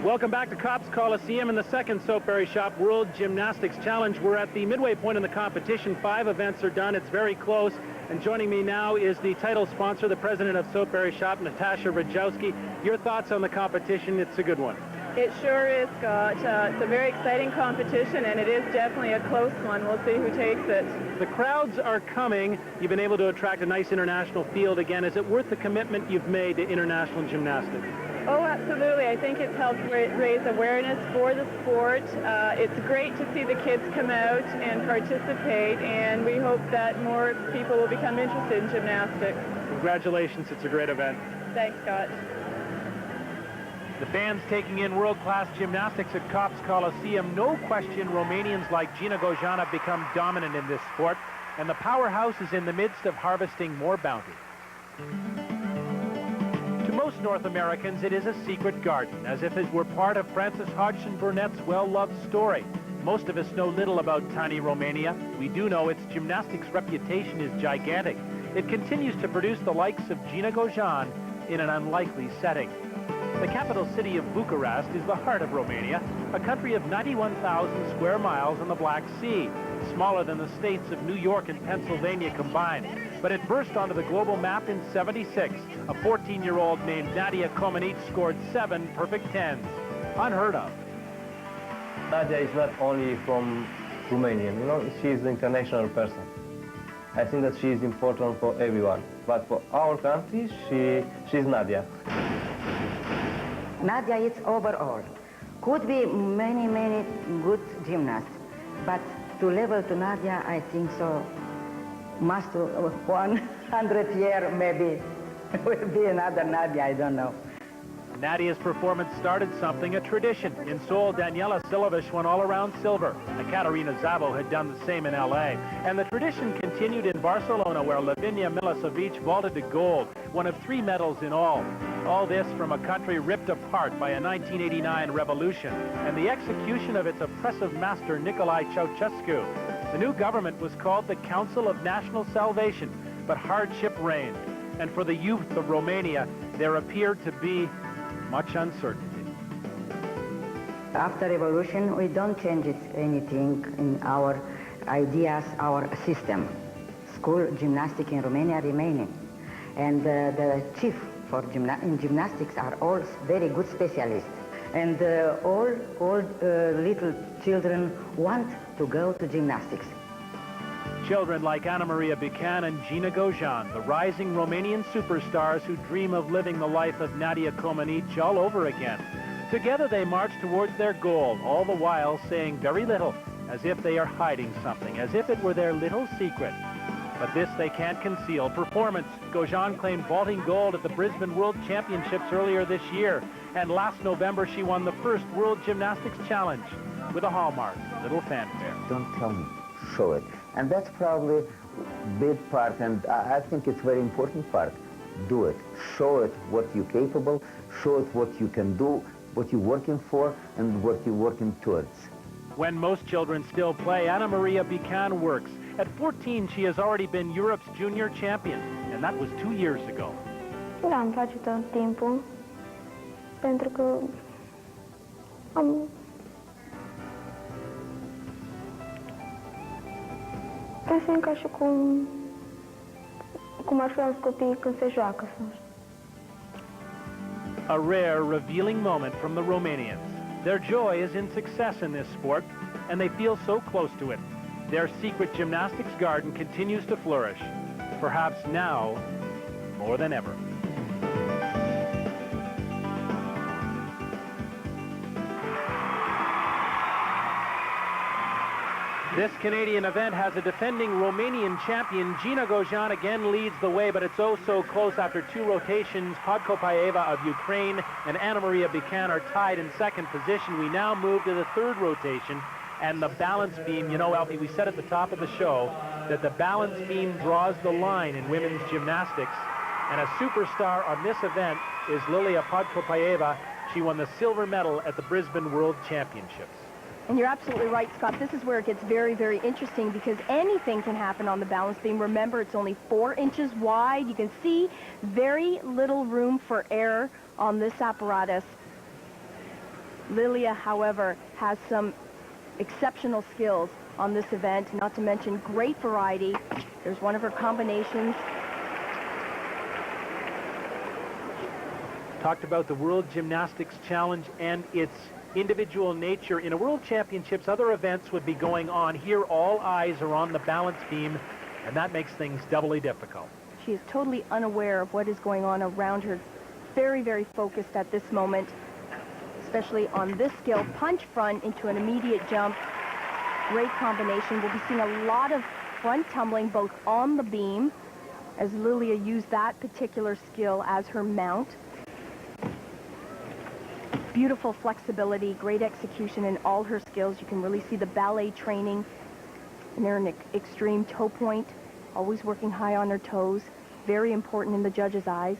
Welcome back to Copps Coliseum in the second Soapberry Shop World Gymnastics Challenge. We're at the midway point in the competition. 5 events are done. It's very close. And joining me now is the title sponsor, the president of Soapberry Shop, Natasha Rajowski. Your thoughts on the competition? It's a good one. It sure is, Scott. It's a very exciting competition, and it is definitely a close one. We'll see who takes it. The crowds are coming. You've been able to attract a nice international field again. Is it worth the commitment you've made to international gymnastics? Oh, absolutely. I think it's helped raise awareness for the sport. It's great to see the kids come out and participate, and we hope that more people will become interested in gymnastics. Congratulations. It's a great event. Thanks, Scott. The fans taking in world-class gymnastics at Copps Coliseum. No question Romanians like Gina Gojan have become dominant in this sport, and the powerhouse is in the midst of harvesting more bounty. To most North Americans, it is a secret garden, as if it were part of Frances Hodgson Burnett's well-loved story. Most of us know little about tiny Romania. We do know its gymnastics reputation is gigantic. It continues to produce the likes of Gina Gojan in an unlikely setting. The capital city of Bucharest is the heart of Romania, a country of 91,000 square miles on the Black Sea, smaller than the states of New York and Pennsylvania combined. But it burst onto the global map in '76. A 14-year-old named Nadia Comaneci scored 7 perfect 10s. Unheard of. Nadia is not only from Romania, you know, she is an international person. I think that she is important for everyone. But for our country, she's Nadia. Nadia is overall. Could be many good gymnasts, but to level to Nadia, I think so. Must 100 years maybe will be another Nadia, I don't know. Nadia's performance started something, a tradition. In Seoul, Daniela Silovic won all-around silver. Katerina Zavo had done the same in L.A. And the tradition continued in Barcelona, where Lavinia Milicevic vaulted to gold, one of 3 medals in all. All this from a country ripped apart by a 1989 revolution and the execution of its oppressive master, Nicolae Ceausescu. The new government was called the Council of National Salvation, but hardship reigned. And for the youth of Romania, there appeared to be much uncertainty. After revolution, we don't change anything in our ideas, our system. School gymnastics in Romania remaining. And the chief for gymnastics are all very good specialists. And all little children want to go to gymnastics. Children like Anna Maria Buchan and Gina Gojan, the rising Romanian superstars who dream of living the life of Nadia Comaneci all over again. Together they march towards their goal, all the while saying very little, as if they are hiding something, as if it were their little secret. But this they can't conceal. Performance. Gojan claimed vaulting gold at the Brisbane World Championships earlier this year. And last November, she won the first World Gymnastics Challenge with a hallmark, little fanfare. Don't tell me, show it. And that's probably big part, and I think it's very important part. Do it. Show it what you're capable, show it what you can do, what you're working for, and what you're working towards. When most children still play, Anna Maria Buchan works. At 14, she has already been Europe's junior champion, and that was 2 years ago. Da, îmi place tot timpul, pentru că am... Simt ca și cum ar fi alți copii când se joacă. A rare, revealing moment from the Romanians. Their joy is in success in this sport, and they feel so close to it. Their secret gymnastics garden continues to flourish, perhaps now more than ever. This Canadian event has a defending Romanian champion. Gina Gojan again leads the way, but it's oh so close after 2 rotations. Podkopaeva of Ukraine and Anna Maria Buchan are tied in second position. We now move to the 3rd rotation, and the balance beam, you know, Alfie, we said at the top of the show that the balance beam draws the line in women's gymnastics, and a superstar on this event is Lilia Podkopaeva. She won the silver medal at the Brisbane World Championships. And you're absolutely right, Scott. This is where it gets very, very interesting because anything can happen on the balance beam. Remember, it's only 4 inches wide. You can see very little room for error on this apparatus. Lilia, however, has some exceptional skills on this event, not to mention great variety. There's one of her combinations. Talked about the World Gymnastics Challenge and its individual nature. In a World Championships, other events would be going on. Here, all eyes are on the balance beam, and that makes things doubly difficult. She is totally unaware of what is going on around her. Very, very focused at this moment, especially on this skill. Punch front into an immediate jump. Great combination. We'll be seeing a lot of front tumbling both on the beam as Lilia used that particular skill as her mount. Beautiful flexibility, great execution in all her skills. You can really see the ballet training, and they're an extreme toe point, always working high on her toes. Very important in the judges' eyes.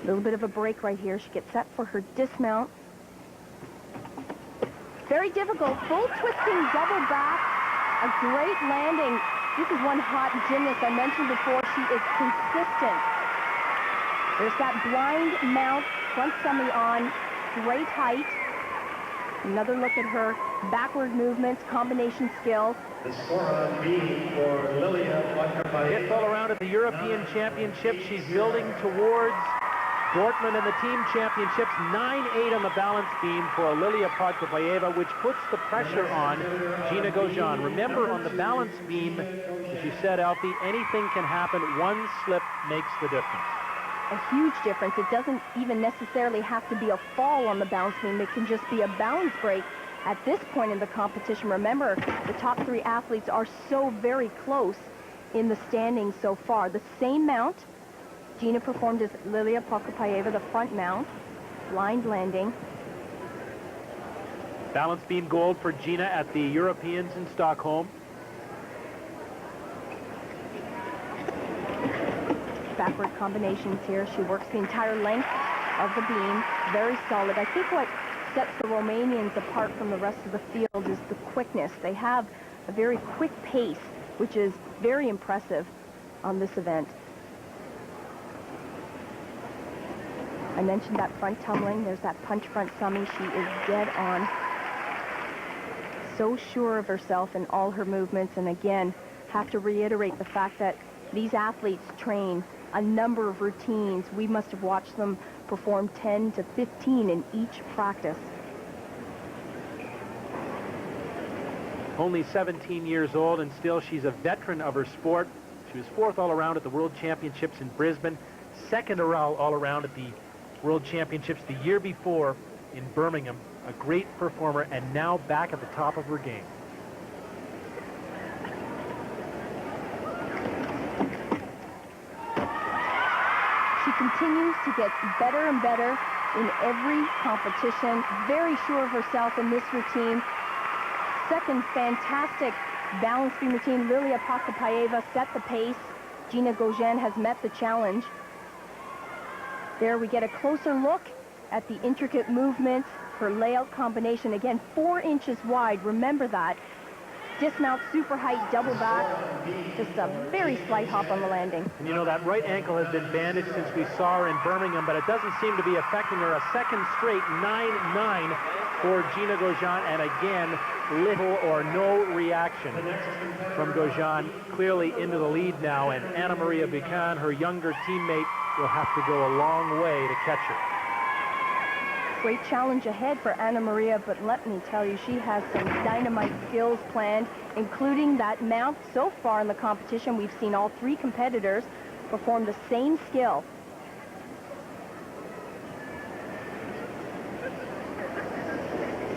A little bit of a break right here. She gets set for her dismount. Very difficult, full twisting double back, a great landing. This is one hot gymnast. I mentioned before, she is consistent. There's that blind mount, front semi on, great height. Another look at her backward movements, combination skill. The score on B for Lilia. Fifth all around at the European Championship. She's building towards Dortmund and the team championships. 9-8 on the balance beam for Lilia Podkopayeva, which puts the pressure on Gina Gaujean. Remember, on the balance beam, as you said, Alfie, anything can happen. One slip makes the difference. A huge difference. It doesn't even necessarily have to be a fall on the balance beam. It can just be a balance break at this point in the competition. Remember, the top three athletes are so very close in the standings so far. The same mount Gina performed as Lilia Podkopayeva, the front mount, blind landing. Balance beam gold for Gina at the Europeans in Stockholm. Backward combinations here. She works the entire length of the beam. Very solid. I think what sets the Romanians apart from the rest of the field is the quickness. They have a very quick pace, which is very impressive on this event. I mentioned that front tumbling. There's that punch front summy. She is dead on. So sure of herself in all her movements. And again, have to reiterate the fact that these athletes train a number of routines. We must have watched them perform 10 to 15 in each practice. Only 17 years old, and still she's a veteran of her sport. She was fourth all around at the World Championships in Brisbane, second all around at the World Championships the year before in Birmingham. A great performer, and now back at the top of her game. She continues to get better and better in every competition. Very sure of herself in this routine. Second fantastic balance beam routine. Lilia Podkopayeva set the pace. Gina Gaujean has met the challenge. There we get a closer look at the intricate movements. Her layout combination, again, 4 inches wide. Remember that. Dismount, super height, double back. Just a very slight hop on the landing. And you know, that right ankle has been bandaged since we saw her in Birmingham, but it doesn't seem to be affecting her. A second straight 9-9 for Gina Gaujean, and again, little or no reaction from Gaujean. Clearly into the lead now, and Anna Maria Buchan, her younger teammate, will have to go a long way to catch her. Great challenge ahead for Anna Maria, but let me tell you, she has some dynamite skills planned, including that mount. So far in the competition, we've seen all 3 competitors perform the same skill.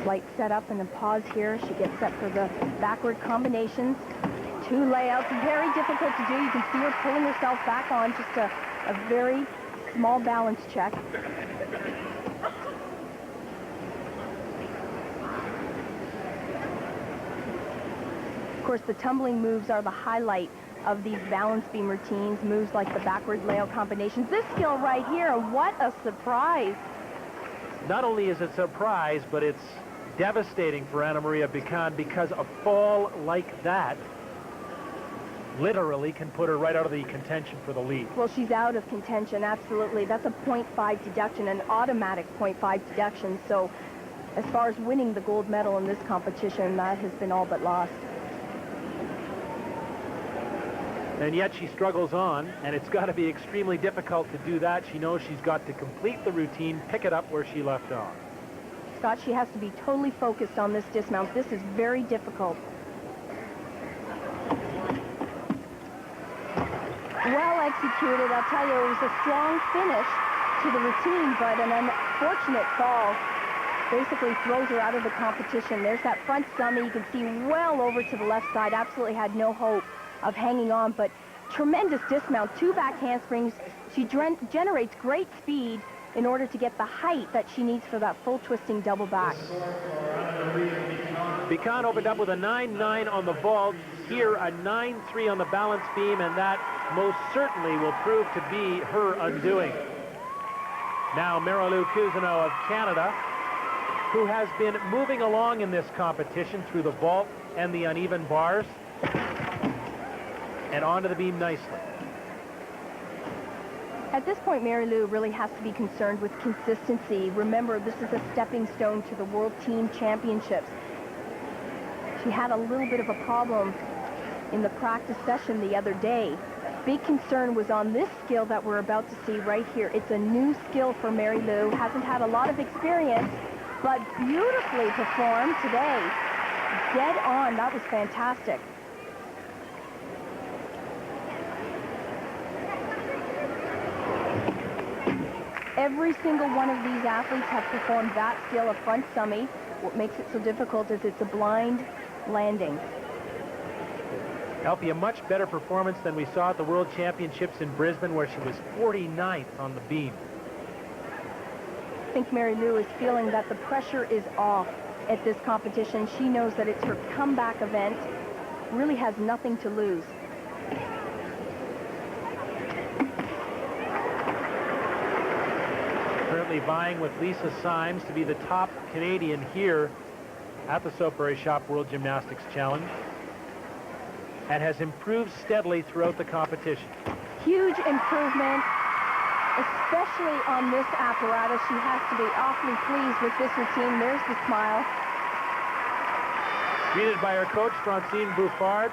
Slight setup and a pause here. She gets set for the backward combinations. 2 layouts, very difficult to do. You can see her pulling herself back on, just a very small balance check. Of course, the tumbling moves are the highlight of these balance beam routines, moves like the backward layout combinations. This skill right here, what a surprise. Not only is it a surprise, but it's devastating for Anna Maria Buchan, because a fall like that literally can put her right out of the contention for the lead. Well, she's out of contention, absolutely. That's a 0.5 deduction, an automatic 0.5 deduction. So as far as winning the gold medal in this competition, that has been all but lost. And yet she struggles on, and it's got to be extremely difficult to do that. She knows she's got to complete the routine, pick it up where she left off. Scott, she has to be totally focused on this dismount. This is very difficult. Well executed. I'll tell you, it was a strong finish to the routine, but an unfortunate fall basically throws her out of the competition. There's that front summit. You can see well over to the left side. Absolutely had no hope of hanging on, but tremendous dismount, 2 back handsprings. She generates great speed in order to get the height that she needs for that full twisting double back. Bican opened up with a 9.9 on the vault. Here, a 9.3 on the balance beam, and that most certainly will prove to be her undoing. Now, Marilou Cousineau of Canada, who has been moving along in this competition through the vault and the uneven bars, and onto the beam nicely. At this point, Marilou really has to be concerned with consistency. Remember, this is a stepping stone to the World Team Championships. She had a little bit of a problem in the practice session the other day. Big concern was on this skill that we're about to see right here. It's a new skill for Marilou. Hasn't had a lot of experience, but beautifully performed today. Dead on. That was fantastic. Every single one of these athletes have performed that skill of front summy. What makes it so difficult is it's a blind landing. Alfie, a much better performance than we saw at the World Championships in Brisbane, where she was 49th on the beam. I think Marilou is feeling that the pressure is off at this competition. She knows that it's her comeback event. Really has nothing to lose. Currently vying with Lisa Symes to be the top Canadian here at the Soapberry Shop World Gymnastics Challenge, and has improved steadily throughout the competition. Huge improvement, especially on this apparatus. She has to be awfully pleased with this routine. There's the smile. Greeted by her coach, Francine Bouffard,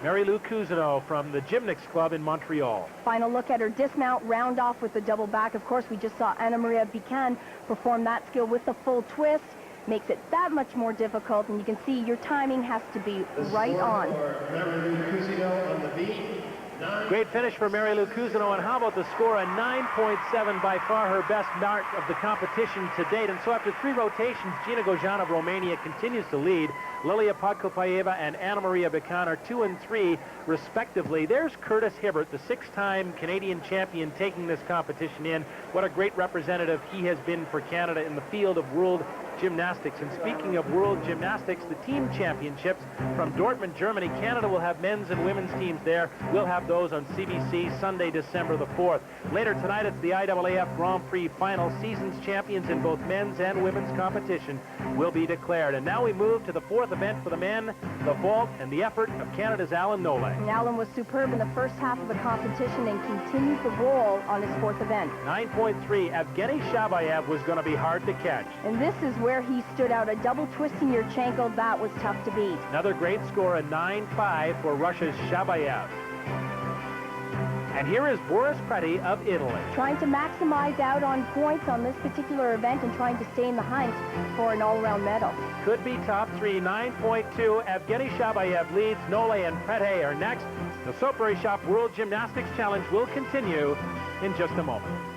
Marilou Cousineau from the Gymnastics Club in Montreal. Final look at her dismount, round off with the double back. Of course, we just saw Anna Maria Bican perform that skill with the full twist. Makes it that much more difficult, and you can see your timing has to be right on. Great finish for Marilou Cousineau, and how about the score? A 9.7, by far her best mark of the competition to date. And so after 3 rotations, Gina Gojan of Romania continues to lead. Lilia Podkopaeva and Anna Maria Bican are 2 and 3, respectively. There's Curtis Hibbert, the 6-time Canadian champion, taking this competition in. What a great representative he has been for Canada in the field of world gymnastics. And speaking of world gymnastics, the team championships from Dortmund, Germany. Canada will have men's and women's teams there. We'll have those on CBC Sunday, December the 4th. Later tonight, it's the IAAF Grand Prix final. Season's champions in both men's and women's competition will be declared. And now we move to the 4th event for the men, the vault, and the effort of Canada's Alan Nole. And Alan was superb in the first half of the competition and continued the roll on his 4th event. 9.3. Evgeny Shabayev was going to be hard to catch. And this is where he stood out. A double twist in your Yurchenko, that was tough to beat. Another great score, a 9.5 for Russia's Shabayev. And here is Boris Preti of Italy. Trying to maximize out on points on this particular event and trying to stay in the hunt for an all-around medal. Could be top 3, 9.2. Evgeny Shabayev leads. Nole and Preti are next. The Soapberry Shop World Gymnastics Challenge will continue in just a moment.